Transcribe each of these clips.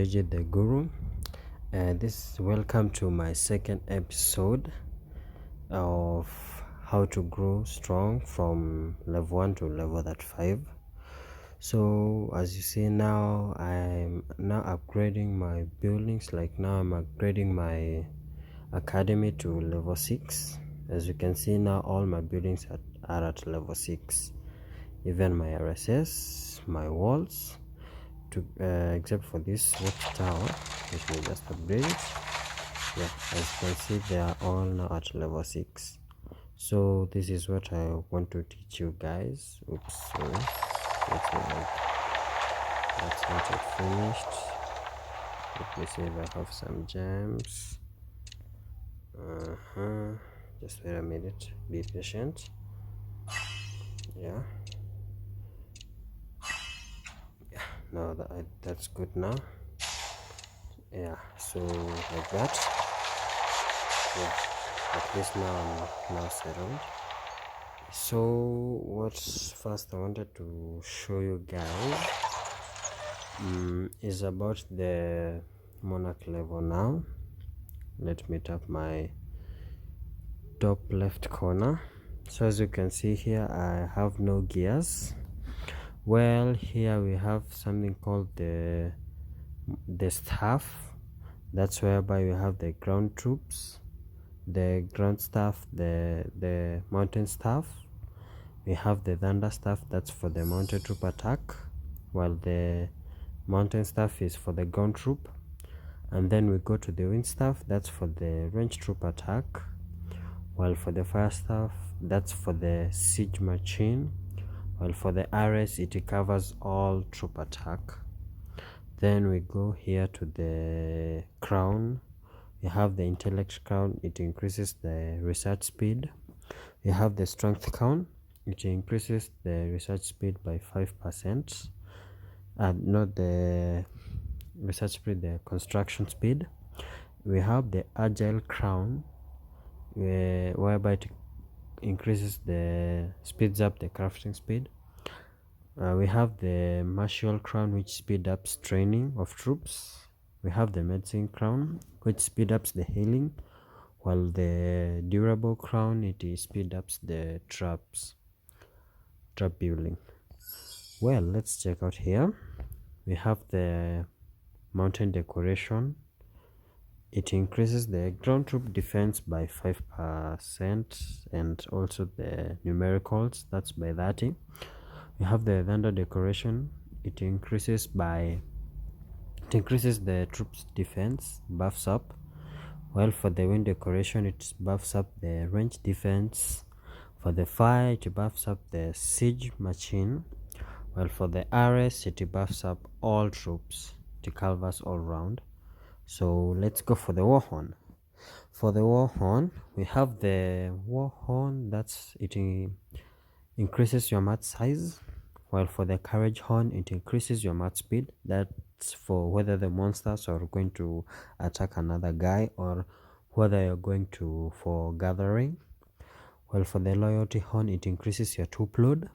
JJ the Guru, and welcome to my second episode of how to grow strong from level 1 to level 5. So as you see now, I'm now upgrading my buildings. Like now I'm upgrading my academy to level 6. As you can see now, all my buildings are at level 6, even my RSS, my walls, except for this watchtower, which we just upgraded. Yeah, as you can see, they are all now at level 6. So this is what I want to teach you guys. Oops, sorry. That's not yet finished. Let me see if I have some gems. Just wait a minute, be patient. Yeah, no, that's good now. Yeah, so like that. Yeah, at least now I'm now settled. So what first I wanted to show you guys is about the Monarch level. Now let me tap my top left corner. So as you can see here, I have no gears. Well, here we have something called the staff. That's whereby we have the ground troops, the ground staff, the mountain staff. We have the thunder staff, that's for the mountain troop attack, while the mountain staff is for the ground troop. And then we go to the wind staff, that's for the range troop attack, while for the fire staff, that's for the siege machine, while for the RS it covers all troop attack. Then we go here to the crown. We have the intellect crown, it increases the research speed. We have the strength crown, it increases the research speed by 5%, and not the research speed, the construction speed. We have the agile crown, whereby it speeds up the crafting speed. We have the martial crown, which speed ups training of troops. We have the medicine crown, which speed ups the healing, while the durable crown, it speed ups the trap building. Well, let's check out here. We have the mountain decoration. It increases the ground troop defense by 5%, and also the numericals, that's by 30. We have the thunder decoration. It increases the troops defense, buffs up. While for the wind decoration, it buffs up the range defense. For the fire, it buffs up the siege machine. While for the RS, it buffs up all troops. It covers all round. So let's go for the Warhorn. For the Warhorn, we have the Warhorn, it increases your mat size. While for the Courage Horn, it increases your mat speed. That's for whether the monsters are going to attack another guy, or whether you're going for gathering. While for the Loyalty Horn, it increases your troop load.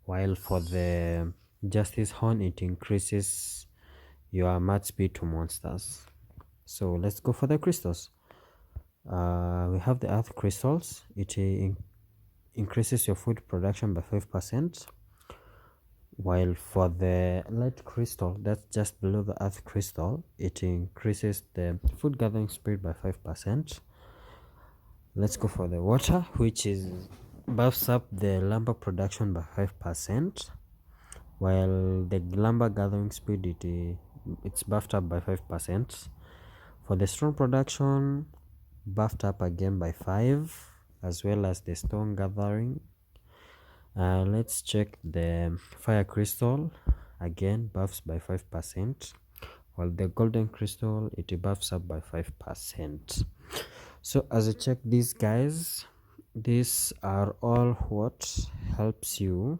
While for the Justice Horn, it increases your mat speed to monsters. So let's go for the crystals. We have the earth crystals. It increases your food production by 5%. While for the light crystal, that's just below the earth crystal, it increases the food gathering speed by 5%. Let's go for the water, which buffs up the lumber production by 5%, while the lumber gathering speed, it's buffed up by 5%. For the stone production, buffed up again by 5%, as well as the stone gathering. Let's check the fire crystal. Again, buffs by 5%, while the golden crystal, it buffs up by 5%. So as I check these guys, these are all what helps you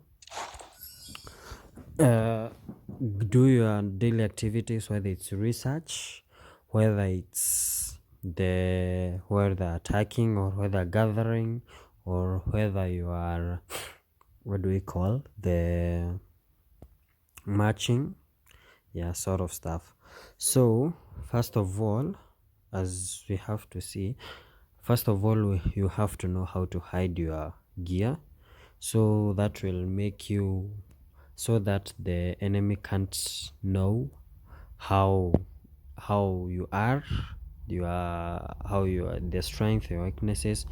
do your daily activities, whether it's research, whether it's whether attacking, or whether gathering, or whether you are the marching, yeah, sort of stuff. So first of all, as we have to see, first of all you have to know how to hide your gear, so that will make you, so that the enemy can't know how you are, how you are, the strength, your weaknesses,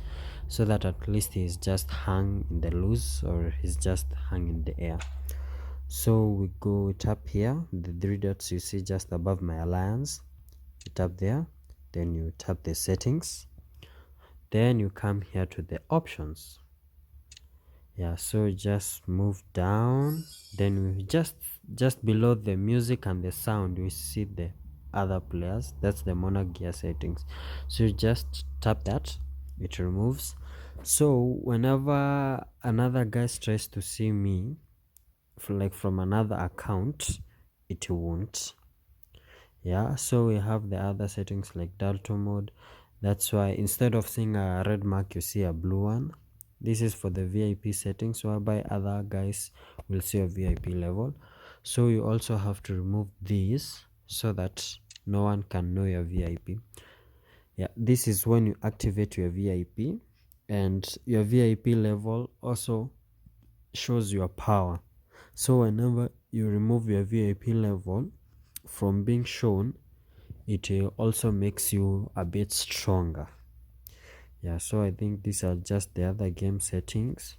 so that at least he's just hung in the loose, or he's just hung in the air. So we go tap here, the three dots you see just above my alliance, you tap there, then you tap the settings, then you come here to the options. Yeah, so just move down, then we just below the music and the sound we see the other players, that's the Monarch gear settings. So you just tap that, it removes. So whenever another guy tries to see me like from another account, it won't. Yeah, so we have the other settings like Dalton mode. That's why instead of seeing a red mark you see a blue one. This is for the VIP settings, whereby other guys will see a VIP level. So you also have to remove these so that no one can know your VIP. Yeah, this is when you activate your VIP, and your VIP level also shows your power. So whenever you remove your VIP level from being shown, it also makes you a bit stronger. Yeah, so I think these are just the other game settings.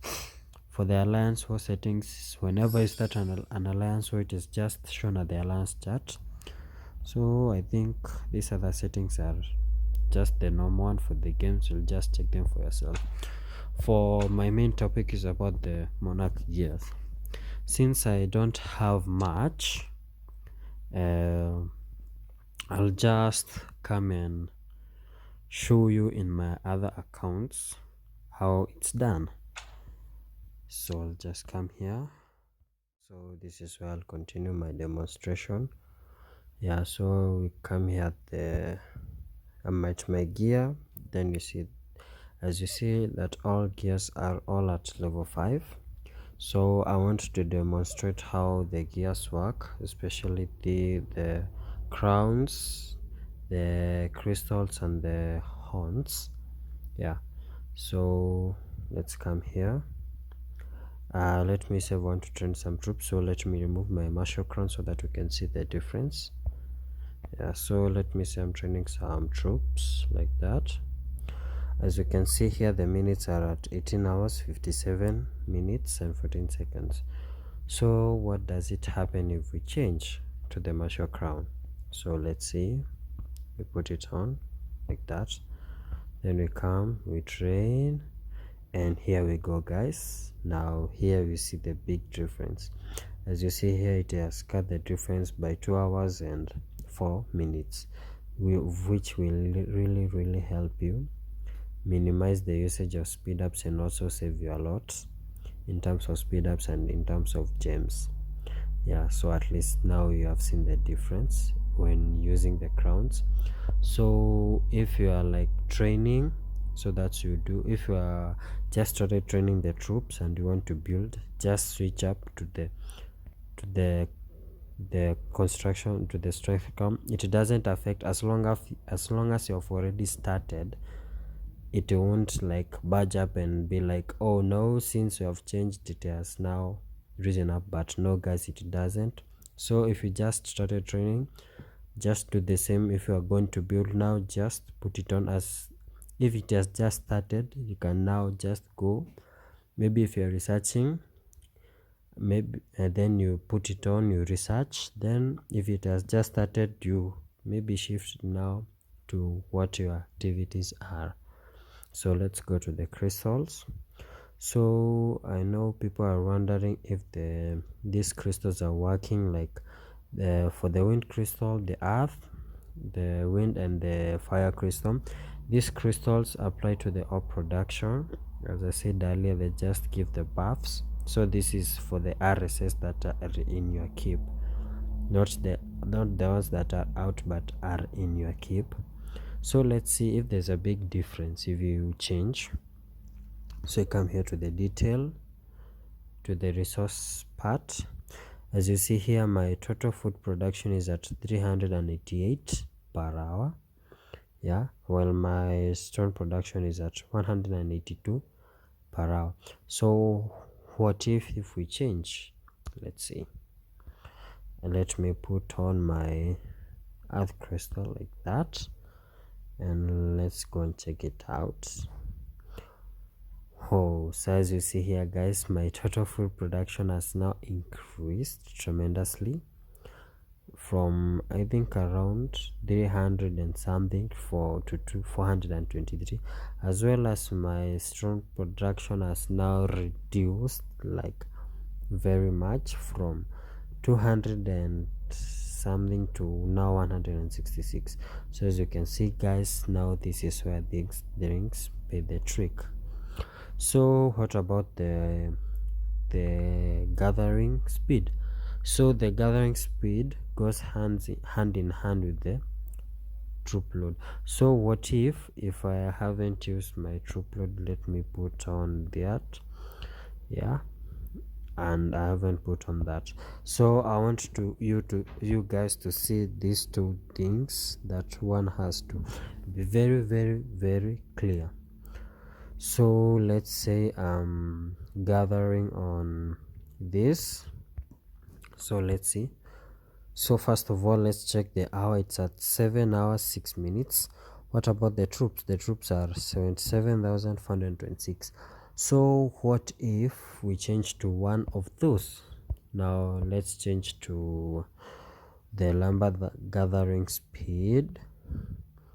For the alliance war settings, whenever you start an alliance war, it is just shown at the alliance chart. So I think these other settings are just the normal one for the games. You'll just check them for yourself. For my main topic is about the Monarch gears. Since I don't have much, I'll just come and show you in my other accounts how it's done. So I'll just come here. So this is where I'll continue my demonstration. Yeah, so we come here at the at my gear, then you see, as you see, that all gears are all at level 5. So I want to demonstrate how the gears work, especially the crowns, the crystals, and the horns. Yeah, so let's come here. Let me say I want to train some troops, so let me remove my martial crown so that we can see the difference. Yeah, so let me say I'm training some troops like that. As you can see here, the minutes are at 18 hours 57 minutes and 14 seconds. So what does it happen if we change to the martial crown? So let's see, we put it on like that, then we come, we train, and here we go, guys. Now here we see the big difference. As you see here, it has cut the difference by 2 hours and 4 minutes, which will really help you minimize the usage of speed ups and also save you a lot in terms of speed ups and in terms of gems. Yeah, so at least now you have seen the difference when using the crowns. So if you are like training, so that's you do, if you are just started training the troops and you want to build, just switch up to the construction, to the strength com. It doesn't affect, as long as you've already started, it won't like budge up and be like, oh no, since you have changed it has now risen up. But no guys, it doesn't. So if you just started training, just do the same. If you are going to build now, just put it on. As if it has just started, you can now just go, maybe if you're researching, maybe then you put it on, you research, then if it has just started, you maybe shift now to what your activities are. So let's go to the crystals. So I know people are wondering if these crystals are working, like for the wind crystal, the earth, the wind, and the fire crystal. These crystals apply to the orb production. As I said earlier, they just give the buffs. So this is for the RSS that are in your keep, not the ones that are out but are in your keep. So let's see if there's a big difference if you change. So you come here to the detail, to the resource part, As you see here, my total food production is at 388 per hour. Yeah, while my stone production is at 182 per hour. So what if we change? Let's see. Let me put on my earth crystal like that, and let's go and check it out. Oh, so as you see here guys, my total food production has now increased tremendously from I think around 300 and something to 423, as well as my strong production has now reduced like very much from 200 and something to now 166. So as you can see guys, now this is where these drinks pay the trick. So what about the gathering speed? So the gathering speed goes hand in hand with the troop load. So what if I haven't used my troop load? Let me put on that. Yeah, and I haven't put on that. So I want you guys to see these two things, that one has to be very very clear. So let's say I'm gathering on this. So let's see. So first of all, let's check the hour. It's at 7 hours 6 minutes. What about the troops? The troops are 77,426. So what if we change to one of those? Now let's change to the lumber gathering speed.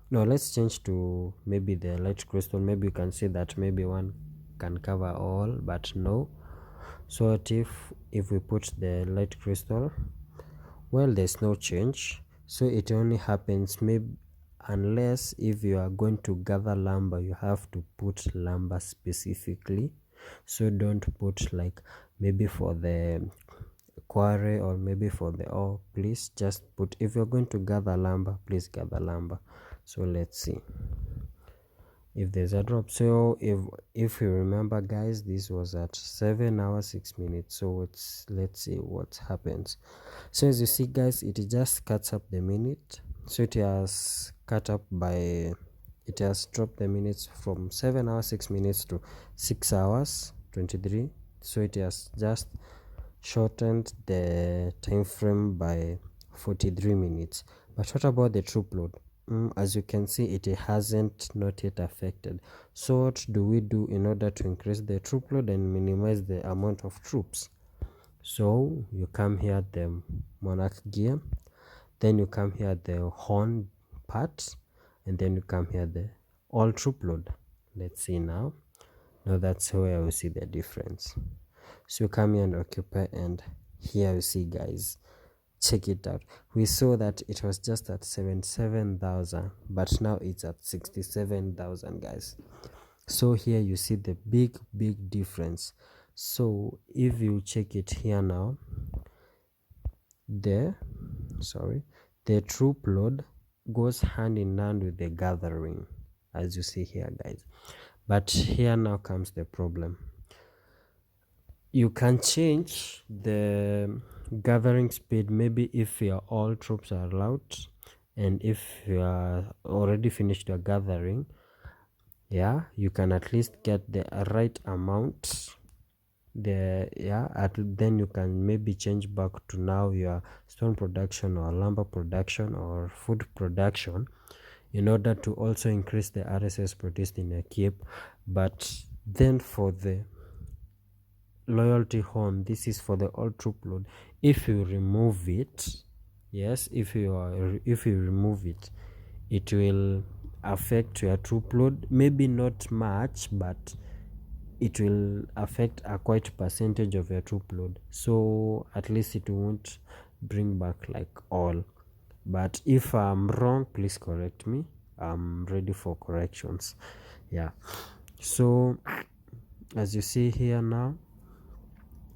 No, let's change to maybe the light crystal. Maybe you can see that maybe one can cover all, but no. So what if we put the light crystal? Well, there's no change, so it only happens maybe unless if you are going to gather lumber, you have to put lumber specifically. So don't put like maybe for the quarry or maybe for the ore. Please just put, if you're going to gather lumber, please gather lumber. So let's see if there's a drop. So if you remember guys, this was at 7 hours 6 minutes. So let's see what happens. So as you see guys, it just cuts up the minute. So it has cut up by, it has dropped the minutes from 7 hours 6 minutes to 6 hours 23. So it has just shortened the time frame by 43 minutes. But what about the troop load? As you can see, it hasn't not yet affected. So what do we do in order to increase the troop load and minimize the amount of troops? So you come here at the Monarch gear, then you come here at the horn part, and then you come here the all troop load. Let's see now. Now that's where we see the difference. So you come here and occupy, and here you see guys, check it out. We saw that it was just at 77,000, but now it's at 67,000 guys. So here you see the big difference. So if you check it here now, the troop load goes hand in hand with the gathering, as you see here guys. But here now comes the problem. You can change the gathering speed maybe if your all troops are allowed, and if you are already finished your gathering, yeah, you can at least get the right amount then you can maybe change back to now your stone production or lumber production or food production in order to also increase the RSS produced in a keep. But then for the loyalty horn, this is for the all troop load. If you remove it, yes, if you remove it, it will affect your troop load, maybe not much, but it will affect a quite percentage of your troop load. So at least it won't bring back like all. But if I'm wrong, please correct me. I'm ready for corrections. Yeah, so as you see here now,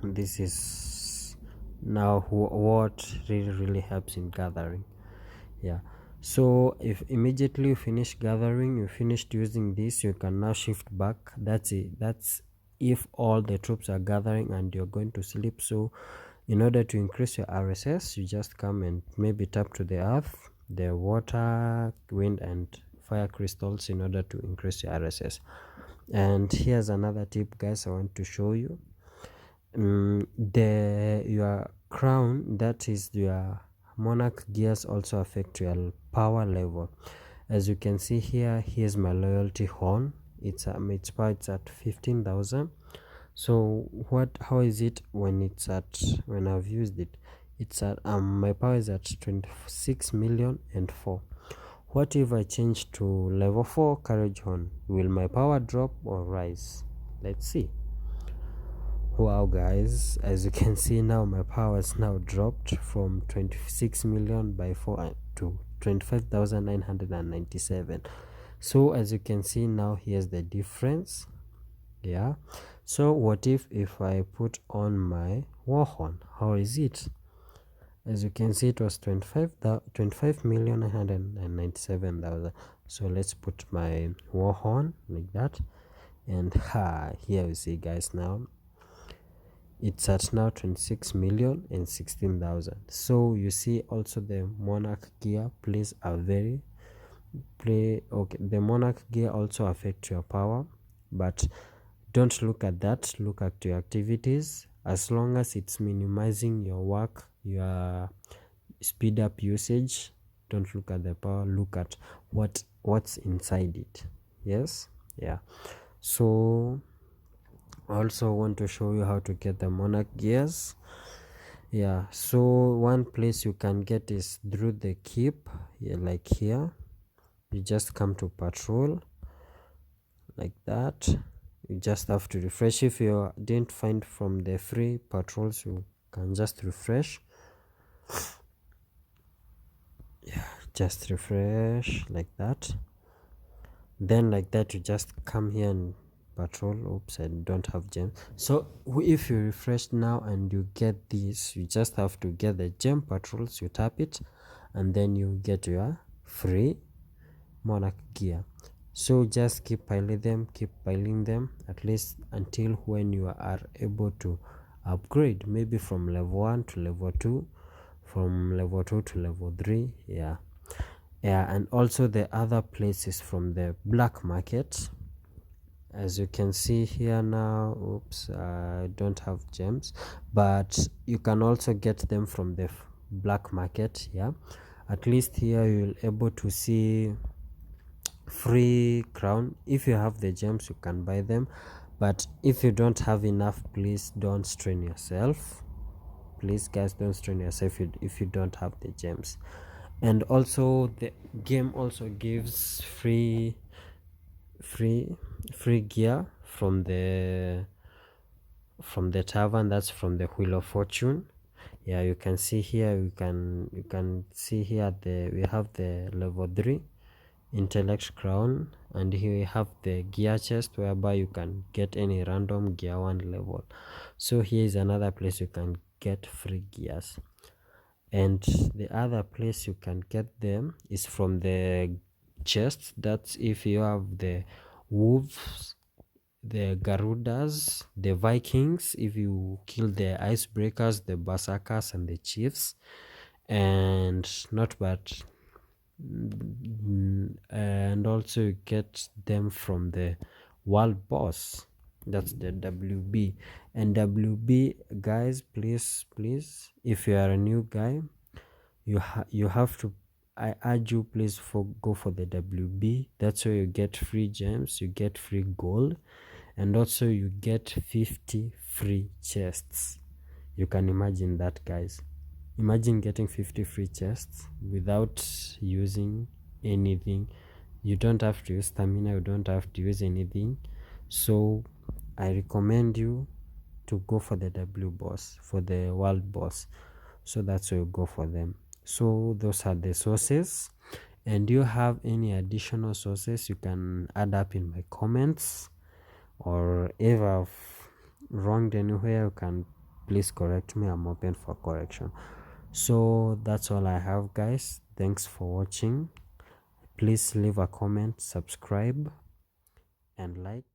this is now what really helps in gathering. Yeah, so if immediately you finish gathering, you finished using this, you can now shift back. That's it. That's if all the troops are gathering and you're going to sleep. So In order to increase your RSS, you just come and maybe tap to the earth, the water, wind and fire crystals in order to increase your RSS. And here's another tip, guys, I want to show you. Your crown, that is your Monarch gears, also affect your power level. As you can see here, here's my loyalty horn. Its power, it's at 15,000. So how is it when I've used it? It's at my power is at 26 million and 4. What if I change to level 4 carriage horn? Will my power drop or rise? Let's see. Wow, guys, as you can see now, my power has now dropped from 26 million by 4 to 25,997. So as you can see now, here's the difference. Yeah, so what if I put on my Warhorn? How is it? As you can see, it was 25,997,000. So let's put my Warhorn like that, and here you see, guys, now it's at now 26,016,000. So you see also the Monarch gear plays a very okay, the Monarch gear also affect your power, but don't look at that, look at your activities. As long as it's minimizing your work, your speed up usage, don't look at the power, look at what's inside it. Yes, yeah. So I also want to show you how to get the Monarch gears. Yeah, so one place you can get is through the keep. Yeah, like here, you just come to patrol like that. You just have to refresh. If you didn't find from the free patrols, you can just refresh. Yeah, just refresh like that. Then like that, you just come here and patrol. Oops, I don't have gems. So if you refresh now and you get this, you just have to get the gem patrols. You tap it and then you get your free Monarch gear. So just keep piling them at least until when you are able to upgrade, maybe from level 1 to level 2, from level 2 to level 3. Yeah, and also the other places from the black market. As you can see here now, oops, I don't have gems, but you can also get them from the black market. Yeah, at least here you'll able to see free crown. If you have the gems, you can buy them, but if you don't have enough, please don't strain yourself. Please, guys, don't strain yourself if you don't have the gems. And also the game also gives free gear from the tavern, that's from the Wheel of Fortune. Yeah, you can see here, you can see here we have the level 3 intellect crown, and here we have the gear chest whereby you can get any random gear 1 level. So here is another place you can get free gears. And the other place you can get them is from the chest. That's if you have the wolves, the Garudas, the Vikings, if you kill the icebreakers, the berserkers and the chiefs. And not bad. And also you get them from the world boss, that's the WB. And WB, guys, please, if you are a new guy, you have to, I urge you, please go for the WB. That's where you get free gems, you get free gold, and also you get 50 free chests. You can imagine that, guys. Imagine getting 50 free chests without using anything. You don't have to use stamina, you don't have to use anything. So I recommend you to go for the W boss, for the world boss. So that's why you go for them. So those are the sources. And you have any additional sources, you can add up in my comments, or if I've wronged anywhere, you can please correct me. I'm open for correction. So that's all I have, guys. Thanks for watching. Please leave a comment, subscribe and like.